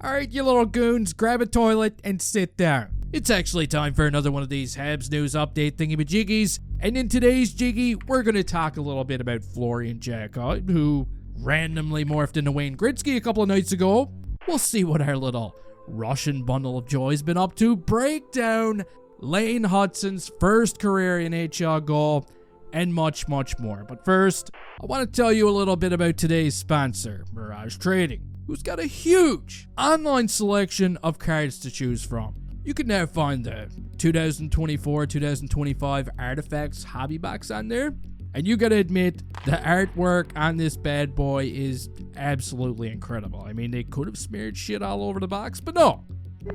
Alright, you little goons, grab a toilet and sit down. It's actually time for another one of these Habs news update thingy-majiggys, and in today's jiggy, we're going to talk a little bit about Florian Jacko, who randomly morphed into Wayne Gretzky a couple of nights ago. We'll see what our little Russian bundle of joy's been up to, break down Lane Hutson's first career NHL goal, and much, much more. But first, I want to tell you a little bit about today's sponsor, Mirage Trading, who's got a huge online selection of cards to choose from. You can now find the 2024-2025 Artifacts hobby box on there, and you gotta admit, the artwork on this bad boy is absolutely incredible. I mean, they could have smeared shit all over the box, but no.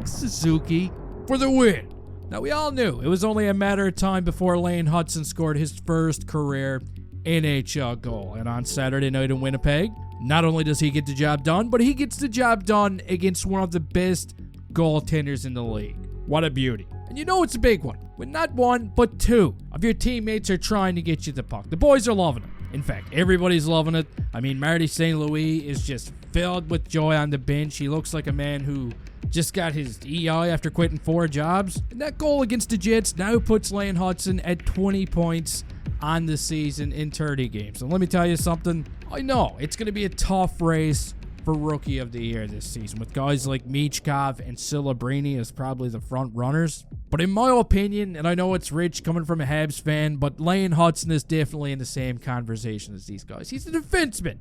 Suzuki for the win. Now, we all knew it was only a matter of time before Lane Hutson scored his first career NHL goal, and on Saturday night in Winnipeg, not only does he get the job done, but he gets the job done against one of the best goaltenders in the league. What a beauty. And you know it's a big one, when not one, but two of your teammates are trying to get you the puck. The boys are loving it. In fact, everybody's loving it. I mean, Marty St. Louis is just filled with joy on the bench. He looks like a man who just got his EI after quitting 4 jobs. And that goal against the Jets now puts Lane Hutson at 20 points on the season in 30 games. And let me tell you something. I know it's going to be a tough race for Rookie of the Year this season, with guys like Michkov and Silabrini as probably the front runners. But in my opinion, and I know it's rich coming from a Habs fan, but Lane Hutson is definitely in the same conversation as these guys. He's a defenseman.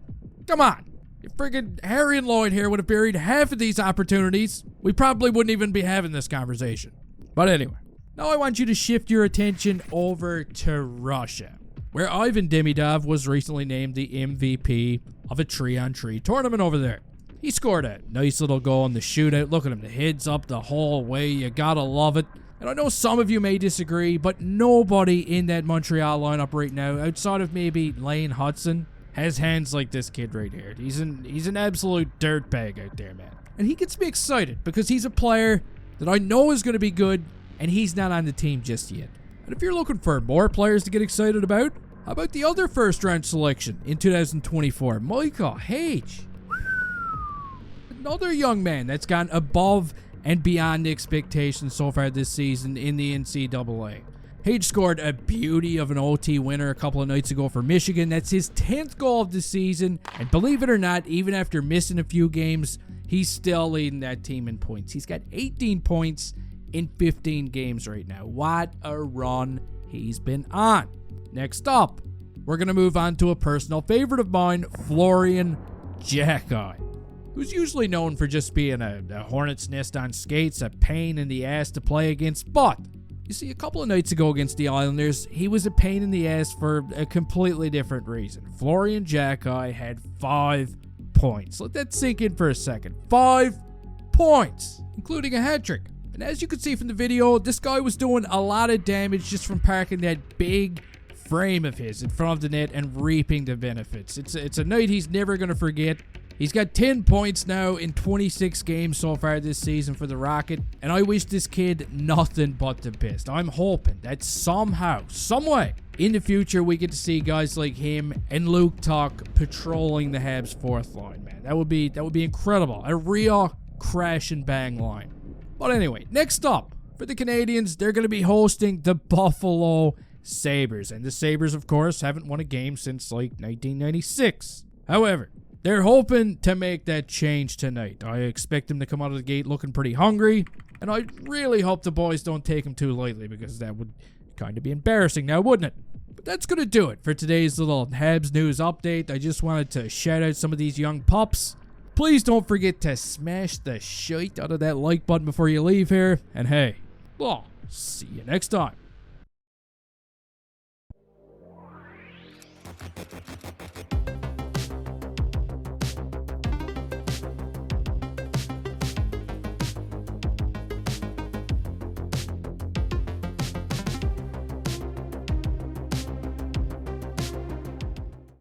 Come on. If friggin' Harry and Lloyd here would have buried half of these opportunities, we probably wouldn't even be having this conversation. But anyway, now I want you to shift your attention over to Russia, where Ivan Demidov was recently named the MVP of a 3-on-3 tournament over there. He scored a nice little goal in the shootout. Look at him, the heads up the whole way. You gotta love it. And I know some of you may disagree, but nobody in that Montreal lineup right now, outside of maybe Lane Hutson, has hands like this kid right here. He's an absolute dirtbag out there, man. And he gets me excited because he's a player that I know is going to be good, and he's not on the team just yet. And if you're looking for more players to get excited about, how about the other first-round selection in 2024, Michael Xhekaj? Another young man that's gone above and beyond expectations so far this season in the NCAA. Xhekaj scored a beauty of an OT winner a couple of nights ago for Michigan. That's his 10th goal of the season, and believe it or not, even after missing a few games, he's still leading that team in points. He's got 18 points in 15 games right now. What a run he's been on. Next up, we're going to move on to a personal favorite of mine, Florian Jacko, who's usually known for just being a hornet's nest on skates, a pain in the ass to play against, but you see, a couple of nights ago against the Islanders, he was a pain in the ass for a completely different reason. Florian Jacko had 5 points. Let that sink in for a second. 5 points, including a hat trick. And as you can see from the video, this guy was doing a lot of damage just from parking that big frame of his in front of the net and reaping the benefits. It's a night he's never going to forget. He's got 10 points now in 26 games so far this season for the Rocket, and I wish this kid nothing but the best. I'm hoping that somehow, someway, in the future we get to see guys like him and Luke Tuck patrolling the Habs' 4th line, man. That would be incredible. A real crash and bang line. But anyway, next up, for the Canadiens, they're going to be hosting the Buffalo Sabres, and the Sabres, of course, haven't won a game since like 1996. However, they're hoping to make that change tonight. I expect them to come out of the gate looking pretty hungry, and I really hope the boys don't take them too lightly, because that would kind of be embarrassing now, wouldn't it? But that's going to do it for today's little Habs news update. I just wanted to shout out some of these young pups. Please don't forget to smash the shite out of that like button before you leave here, and hey, well, see you next time.